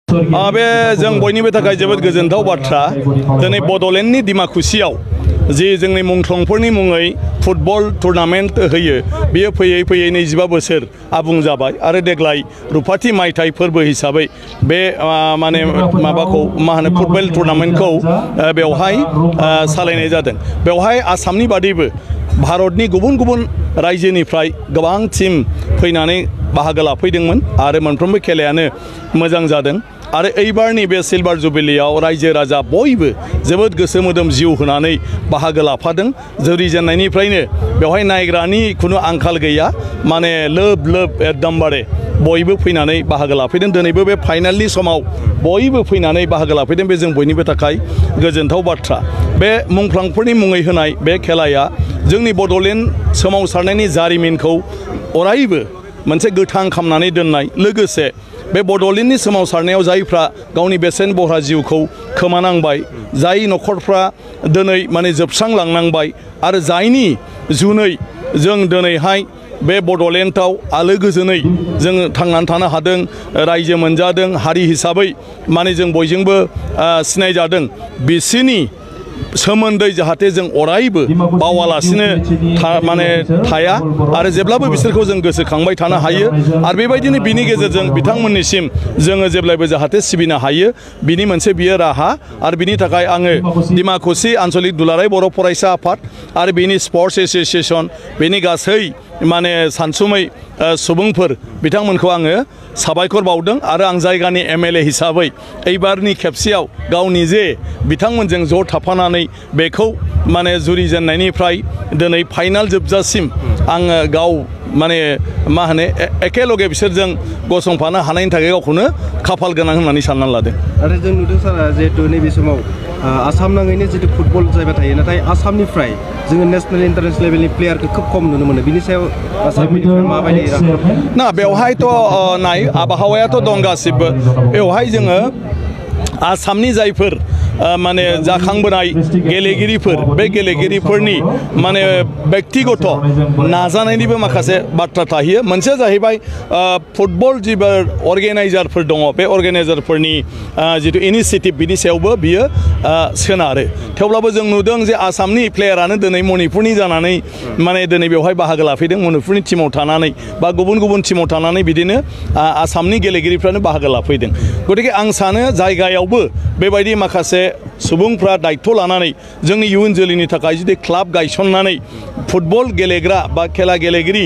बे जों बयनिबो थाखाय जोबोद गोजोनथाव बाथ्रा दिनै बड'लेण्डनि डिमाकुसियाव जे जोंनि मुंख्लंफोरनि मुङै फुटबल टुर्नामेन्ट होयो बेयो फैयै फैयै 25 बोसोर आबुं जाबाय आरो देग्लाय रुफाथि मायथाइ फोरबो हिसाबै बे माने माबाखौ मा होनो फुटबल टुर्नामेन्टखौ बेवहाय सालायनाय जादों। बेवहाय आसामनि बादैबो भारतनि गुबुन गुबुन रायजोनिफ्राय गोबां टीम फैनानै बाहागो लाफैदोंमोन आरो मोनफ्रोमबो खेलायानो मोजां जादों आरो एबारनि बे सिलभार जुबिलियाव रायजो राजा बयबो जोबोद गोसो मोदोम जिउ होनानै बाहागो लाफादों। जुरिजेननायनिफ्रायनो बेवहाय नायग्रानि खुनु आंखाल गैया, माने लोब लोब एकदमबारे बयबो फैनानै बाहागो लाफैदों। दिनैबो बे फाइनालनि समाव बयबो फैनानै बाहागो लाफैदों। बे जों बयनिबो थाखाय गोजोनथाव बाथ्रा। बे मुंख्लंफोरनि मुङै होनाय बे खेलाया जोंनि बड'लेण्ड सोमावसारनायनि जारिमिनखौ अरायबो मोनसे गोथां खालामनानै दोननाय, लोगोसे बे बड'लेण्डनि सोमावसारनायाव जायफ्रा गावनि बेसेन बह्रा जिउखौ खोमानांबाय, जाय न'खरफ्रा दिनै माने जोबस्रांलांनांबाय आरो जायनि जुनै जों दिनैहाय बे बड'लेण्डआव आलो गोजोनै जों थांनानै थानो हादों, रायजो मोनजादों, हारि हिसाबै माने जों बयजोंबो सिनायजादों। बिसोरनि सोमोन्दै जाहाथे जों अरायबो बावालासिनो माने थाया आरो जेब्लाबो बिसोरखौ जों गोसोखांबाय थानो हायो आरो बेबायदिनो बिनि गेजेरजों बिथांमोननिसिम जोङो जेब्लायबो जाहाथे सिबिनो हायो, बिनि मोनसे बियो राहा। आरो बिनि थाखाय आङो डिमाकुसि आन्चलिक दुलाराय बर' फरायसा आफाद आरो बिनि स्पर्ट्स एस'सिएशन, बेनि गासै माने सानसुमै सुबुंफोर बिथांमोनखौ आङो साबायखर बावदों आरो आं जायगानि एमएलए हिसाबै एबारनि खेबसेयाव गावनि जे बिथांमोनजों ज' थाफानानै बेखौ माने जुरिजेननायनिफ्राय दिनै फाइनाल जोबजासिम आङो गाव माने मा होनो एखेलगे बिसोरजों गसंफानो हानायनि थाखाय गावखौनो खाफाल गोनां होननानै साननानै लादों। आरो जों नुदों सारा जिहेतु नैबे समाव आसाम नाङैनो जितु फुटबल जायगा थायो, नाथाय आसामनिफ्राय जोङो नेशनेल इन्टारनेशनेल लेभेलनि प्लेयारखौ खोब खम नुनो मोनो। बिनि सायाव आसामनिफ्राय माबायदि ना बेवहायथ' नाय आबहावायाथ' दं गासिबो। बेवहाय जोङो आसामनि जायफोर माने जाखांबोनाय गेलेगिरिफोर, बे गेलेगिरिफोरनि माने व्यक्तिगत नाजानायनिबो माखासे बाथ्रा थाहैयो। मोनसेया जाहैबाय फुटबल जिबो अर्गेनाइजारफोर दङ, बे अर्गेनाइजारफोरनि जितु इनिशिएटिभ बिनि सायावबो बियो सोनारो। थेवब्लाबो जों नुदों जे आसामनि प्लेयारानो दिनै मणिपुरनि जानानै माने दिनै बेवहाय बाहागो लाफैदों, मणिपुरनि टीमाव थानानै बा गुबुन गुबुन टीमाव थानानै बिदिनो आसामनि गेलेगिरिफ्रानो बाहागो लाफैदों। गतिके आं सानो जायगायावबो बेबायदि माखासे सुबुंफ्रा दायित्व लानानै जोंनि इयुन जोलैनि थाखाय जुदि क्लाब गायसननानै फुटबल गेलेग्रा बा खेला गेलेगिरि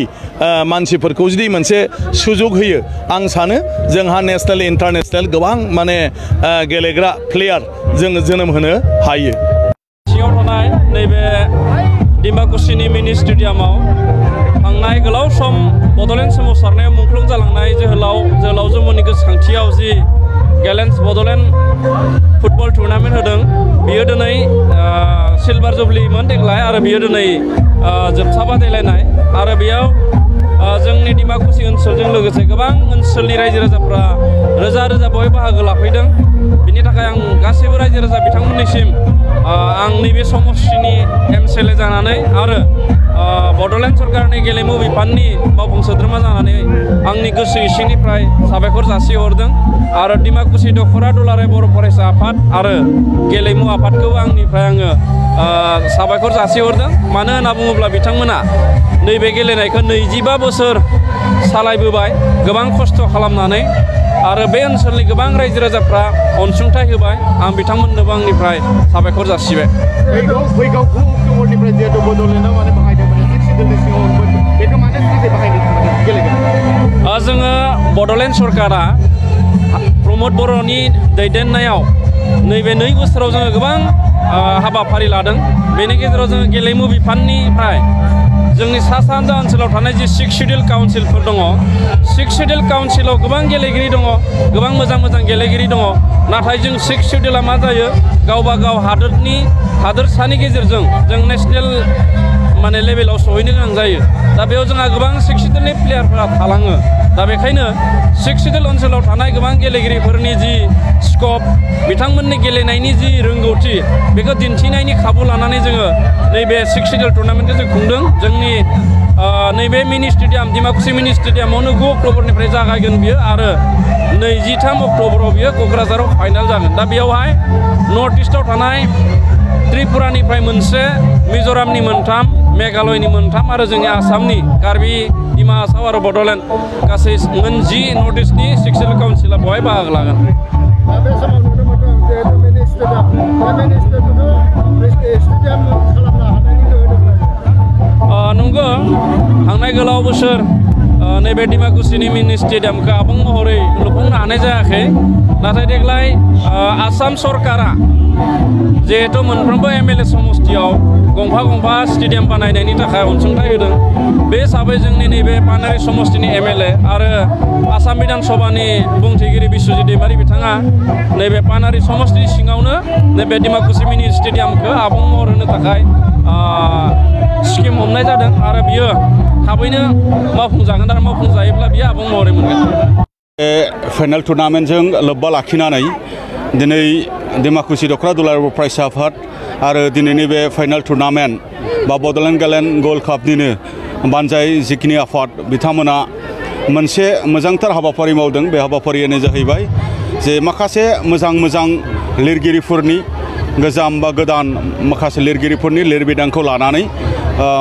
मानसिफोरखौ जुदि मोनसे सुजुग होयो, आं सानो जोंहा नेशनेल इन्टारनेशनेल गोबां माने गेलेग्रा प्लेयार जों जोनोम होनो हायो। सिङाव थानाय नैबे डिमाकुसिनि मिनि स्टेडियामाव थांनाय गोलाव सम बड'लेण्ड सोमावसारनायाव मुंख्लं जालांनाय जोहोलावजोमोननि गोसोखांथियाव जि गेलेन्स बड'लेण्ड फुटबल टुर्नामेन्ट होदों, बियो दिनै सिलभार जुबलिमोन देग्लाय आरो बियो दिनै जोबथा बादायलायनाय आरो बेयाव जोंनि डिमाकुसि ओनसोलजों लोगोसे गोबां ओनसोलनि रायजो राजाफ्रा रोजा रोजा बय बाहागो लाफैदों। बिनि थाखाय आं गासैबो रायजो राजा बिथांमोननिसिम आं नैबे समस्थिनि एमसिएलए जानानै आरो बड'लेण्ड सरकारनि गेलेमु बिफाननि मावफुं सोद्रोमा जानानै आंनि गोसो इसिंनिफ्राय साबायखर जासिहरदों आरो डिमाकुसि दख'रा दुलाराय बर' फरायसा आफाद आरो गेलेमु आफादखौ आंनिफ्राय आङो साबायखर जासिहरदों। मानो होनना बुङोब्ला बिथांमोना नैबे गेलेनायखौ 25 बोसोर सालायबोबाय, गोबां खस्थ' खालामनानै आरो बे ओनसोलनि गोबां रायजो राजाफ्रा अनसुंथाइ होबाय। आं बिथांमोननोबो आंनिफ्राय साबायखर जासिबाय। फैगौ 9 अक्ट'बरनिफ्राय जिहेतु बड'लेण्डआव माने बाहायदोंमोन, बेखौ माने थाखाय बाहायनो गेलेगोन? जोङो बड'लेण्ड सरकारा प्रमद बर'नि दैदेननायाव नैबे 2 बोसोराव जोङो गोबां हाबाफारि लादों। बेनि गेजेराव जोङो गेलेमु बिफाननिफ्राय जोंनि सा सानजा ओनसोलाव थानाय जि 6 शिडिउल काउन्सिलफोर दङ, 6 शिडिउल काउन्सिलाव गोबां गेलेगिरि दङ, गोबां मोजां मोजां गेलेगिरि दङ। नाथाय जों 6 शिडिउला मा जायो, गावबा गाव हादोरसानि गेजेरजों जों नेशनेल माने लेभेलाव सहैनो गोनां जायो। दा बेयाव जोंहा गोबां 6 शिडिउलनि प्लेयारफोरा थालाङो। दा बेखायनो 6 शिडिउल ओनसोलाव थानाय गोबां गेलेगिरिफोरनि जि स्कप, बिथांमोननि गेलेनायनि जि रोंगौथि, बेखौ दिन्थिनायनि खाबु लानानै जोङो नैबे 6 शिडिउल टुर्नामेन्टखौ जों खुंदों। जोंनि नैबे मिनि स्टेडियाम डिमाकुसि मिनि स्टेडियामावनो 9 अक्ट'बरनिफ्राय जागायगोन बियो आरो 23 अक्ट'बराव बियो क'क्राझाराव फाइनाल जागोन दा बेयावहाय नर्थ इस्टआव थानाय त्रिपुरानिफ्राय मोनसे मिज'रामनि मोनथाम मेघालयनि मोनथाम आरो जोंनि आसामनि कार्बि डिमा हासाव आरो बड'लेण्ड गासै मोन 10 नर्थ इस्टनि सेक्सुयेल काउन्सिला बेवहाय बाहागो लागोन नंगौ थांनाय गोलाव बोसोर नैबे डिमाकुसिनि मिनि स्टेडियामखौ आबुं महरै लुफुंनो हानाय जायाखै नाथाय देग्लाय आसाम सरकारा जिहेतु मोनफ्रोमबो एमएलए समष्टियाव गंफा स्टेडियाम बानायनायनि थाखाय अनसुंथाइ होदों बे हिसाबै जोंनि नैबे पानेरि समष्टिनि एमएलए आरो आसाम बिधान सभानि बुंथिगिरि बिश्वजित दैमारि बिथाङा नैबे पानेरि समष्टिनि सिङावनो नैबे डिमाकुसि मिनि स्टेडियामखौ आबुं महर होनो थाखाय स्किम हमनाय जादों आरो बियो थाबैनो मावफुंजागोन आरो मावफुंजायोब्ला बियो आबुं महरै मोनगोन फाइनाल टुर्नामेन्टजों लोब्बा लाखिनानै दिनै डिमाकुसि दख'रा दुलाराय फरायसा आफाद आरो दिनैनि बे फाइनाल टुर्नामेन्ट बा बड'लेण्ड गेलेन गल्ड कापनिनो बानजाय जिखिनि आफाद बिथांमोना मोनसे मोजांथार हाबाफारि मावदों बे हाबाफारियानो जाहैबाय जे माखासे मोजां लिरगिरिफोरनि गोजाम बा गोदान माखासे लिरगिरिफोरनि लिरबिदांखौ लानानै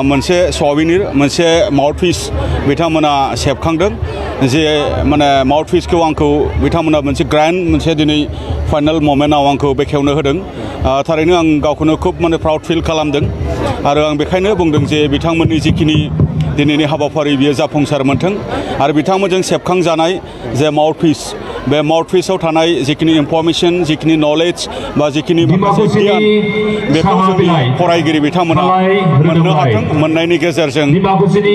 मोनसे सबिनिर मोनसे माउथपिस बिथांमोना सेबखांदों जे माने माउथपिसखौ आंखौ बिथांमोना मोनसे ग्रैंड मोनसे दिनै फाइनाल मोमेन्टआव आंखौ बेखेवनो होदों थारैनो आं गावखौनो खुब माने प्राउड फिल खालामदों आरो आं बेखायनो बुंदों जे बिथांमोननि जिखिनि दिनैनि हाबाफारि बियो जाफुंसार मोनथों आरो बिथांमोनजों सेबखांजानाय जे माउथपिस बे माउथपिसआव थानाय जिखिनि इनफरमेशन जिखिनि नलेज बा जिखिनि माखासे गियान बेखौ जोंनि फरायगिरि बिथांमोना मोननो हाथों मोननायनि गेजेरजों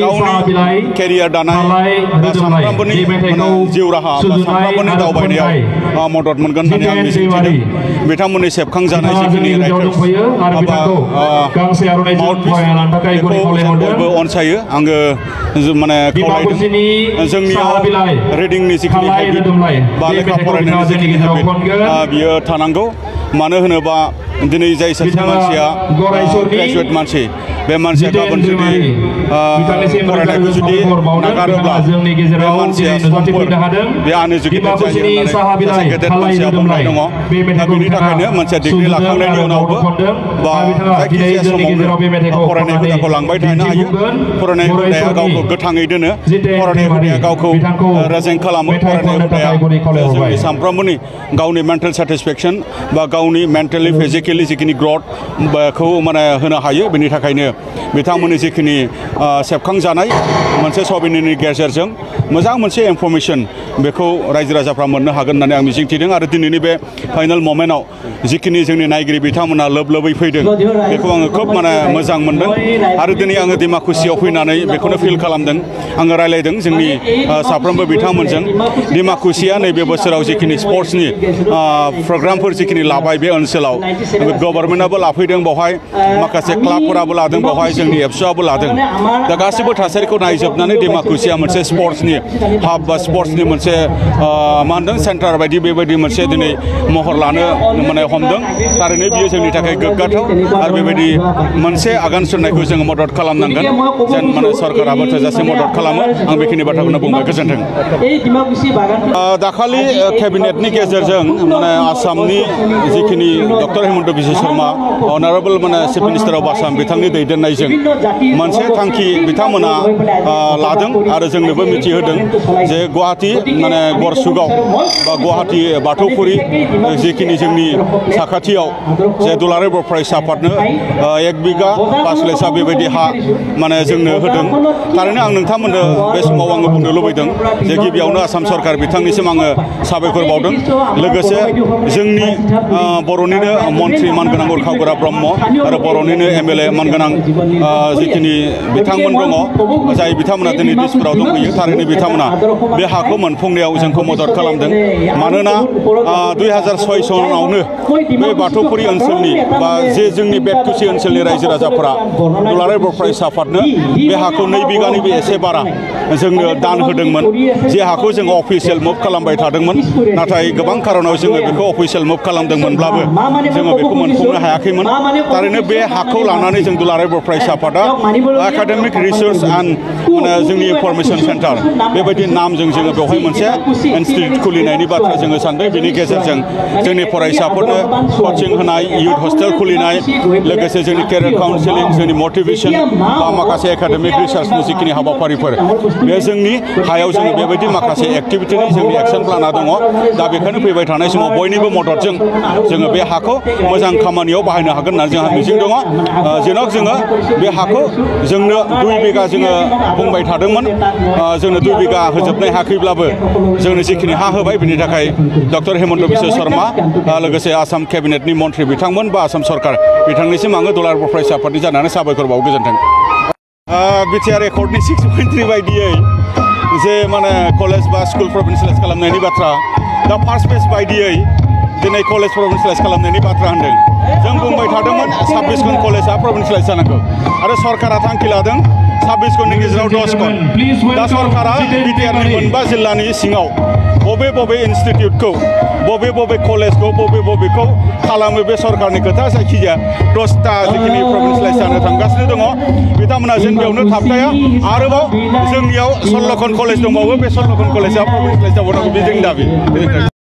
गावनि केरियार दानाय बा सानफ्रोमबोनि जिउ राहा बा सानफ्रोमबोनि दावबायनायाव मदद मोनगोन होननानै आं मिजिंथिदों बिथांमोननि सेबखांजानाय जिखिनि राइटार्स माउथपिस बेखौ जों बयबो अनसायो आङो माने खावलायदों जोंनियाव रिडिंनि जिखिनि हेबिट बा लेखा फरायनायनि जिखिनि हेबिट बियो थानांगौ मानो होनोबा दिनै जाय सासे मानसिया ग्रेजुवेट मानसि बे मानसिया गाबोन जुदि फरायनायखौ जुदि नागारोब्ला बे मानसिया बे आनएजुकेटेड जायो होननानै सासे गेदेर मानसिया बुंनाय दङ दा बेनि थाखायनो मोनसे डिग्री लाखांनायनि उनावबो बा जायखिजाया समावनो फरायनाय हुदाखौ लांबाय थानो हायो फरायनाय हुदाया गावखौ गोथाङै दोनो फरायनाय हुदाया गावखौ रेजें खालामो फरायनाय हुदाया जोंनि सानफ्रोमबोनि गावनि मेन्टेल सेटिसफेक्सन बा गावनि मेन्टेलि फिजिकेलि जिखिनि ग्रथ बेखौ माने होनो हायो बेनि थाखायनो बिथांमोननि जिखिनि सेबखांजानाय मोनसे सबिनिनि गेजेरजों मोजां मोनसे इनफरमेशन बेखौ रायजो राजाफ्रा मोननो हागोन होननानै आं मिजिंथिदों आरो दिनैनि बे फाइनाल मोमेन्टआव जिखिनि जोंनि नायगिरि बिथांमोना लोबै फैदों बेखौ आङो खोब माने मोजां मोनदों आरो दिनै आङो डिमाकुसियाव फैनानै बेखौनो फिल खालामदों आङो रायलायदों जोंनि साफ्रोमबो बिथांमोनजों डिमाकुसिया नैबे बोसोराव जिखिनि स्पर्ट्सनि प्रग्रामफोर जिखिनि लाबाय बे ओनसोलाव गभर्नमेन्टआबो लाफैदों बेवहाय माखासे क्लाबफोराबो लादों बेवहाय जोंनि एबसुआबो लादों दा गासिबो थासारिखौ नायजोबनानै डिमाकुसिया मोनसे स्पर्ट्सनि हाब बा स्पर्ट्सनि मोनसे मा होनदों सेन्टार बायदि बेबायदि मोनसे दिनै महर लानो माने हमदों थारैनो बियो जोंनि थाखाय गोग्गाथाव आरो बेबायदि मोनसे आगान सुरनायखौ जोङो मदद खालामनांगोन जेन माने सरकाराबो थोजासे मदद खालामो आं बेखिनि बाथ्राखौनो बुंबाय गोजोन्थों दाखालि केबिनेटनि गेजेरजों माने आसामनि जिखिनि डक्टर हेमन्त बिश्व शर्मा अनारेबल माने चिफ मिनिस्टार अफ आसाम बिथांनि दैदेननायजों मोनसे थांखि बिथांमोना लादों आरो जोंनोबो मिथिहोदों जे गुवाहाटी माने गरसुगाव बा गुवाहाटी बाथौफुरि जिखिनि जोंनि साखाथियाव जे दुलाराय बर' फरायसा आफादनो 1 बिघा 5 लेसा बेबायदि हा माने जोंनो होदों थारैनो आं नोंथांमोननो बे समाव आङो बुंनो लुबैदों जे गिबियावनो आसाम सरकार बिथांनिसिम आङो साबायखर बावदों लोगोसे जोंनि बर'निनो मन्त्रि मानगोनां उरखाव ब्रह्म आरो बर'निनो एमएलए मानगोनां जिखिनि बिथांमोन दङ जाय बिथांमोना दिनै दिसपुराव दंफैयो थारैनो बिथांमोना बे हाखौ मोनफुंनायाव जोंखौ मदद खालामदों मानोना 2006 सनावनो बे बाथौफुरि ओनसोलनि बा जे जोंनि बेतकुसि ओनसोलनि रायजो राजाफोरा दुलाराय बर' फरायसा आफादनो बे हाखौ 2 बिघानिबो एसे बारा जोंनो दान होदोंमोन जे हाखौ जों अफिसियेल मुभ खालामबाय थादोंमोन नाथाय गोबां खारनाव जोङो बेखौ अफिसियेल मुभ खालामदोंमोनब्लाबो जोङो बेखौ मोनफुंनो हायाखैमोन थारैनो बे हाखौ लानानै जों दुलाराय दुलाराय बर' फरायसा आफादा एकाडेमिक रिसार्च एन्ड माने जोंनि इनफरमेशन सेन्टार बेबायदि नामजों जोङो बेवहाय मोनसे इनस्टिट्यूट खुलिनायनि बाथ्रा जोङो सानदों बेनि गेजेरजों जोंनि फरायसाफोरनो कचिं होनाय युथ हस्टेल खुलिनाय लोगोसे जोंनि केरियार काउन्सिलिं जोंनि मटिवेशन बा माखासे एकाडेमिक रिसार्चनि जिखिनि हाबाफारिफोर बे जोंनि हायाव जोङो बेबायदि माखासे एक्टिभिटिनि जोंनि एक्शन प्लाना दङ दा बेखौनो फैबाय थानाय समाव बयनिबो मददजों जोङो बे हाखौ मोजां खामानियाव बाहायनो हागोन होननानै जोंहा मिजिं दङ जेन' जोङो बे हाखौ जोंनो 2 बिघा जोङो बुंबाय थादोंमोन जोंनो 2 बिघा होजोबनाय हाखैब्लाबो जोंनो जिखिनि हा होबाय बिनि थाखाय डक्टर हेमन्त बिश्व शर्मा लोगोसे आसाम केबिनेटनि मन्थ्रि बिथांमोन बा आसाम सरकार बिथांनिसिम आङो दुलाराय बर' फरायसा आफादनि जानानै साबायखर बावो गोजोन्थों बिटिआर एकर्डनि 6.3 बायदियै जे माने कलेज बा स्कुल प्रभिन्सियेलाइज खालामनायनि बाथ्रा दा फार्स्ट फेज बायदियै दिनै कलेज प्रभिन्सियेलाइज खालामनायनि बाथ्रा होनदों जों बुंबाय थादोंमोन 26 खन कलेजआ प्रभिन्सियेलाइज जानांगौ आरो सरकारा थांखि लादों 26 खननि गेजेराव 10 खन दा सरकारा बिटिआरनि मोनबा जिल्लानि सिङाव बबे इन्स्टिट्यूटखौ बबे कलेजखौ बबेखौ खालामो बे सरकारनि खोथा जायखिजाया 10टा जिखिनि प्रभिन्सियेलाइज जानो थांगासिनो दङ बिथांमोना जेन बेयावनो थाबथाया आरोबाव जोंनियाव 16 खन कलेज दंबावो बे 16 खन कलेजआ प्रभिन्सियेलाइज जाबावनांगौ बे जोंनि दाबि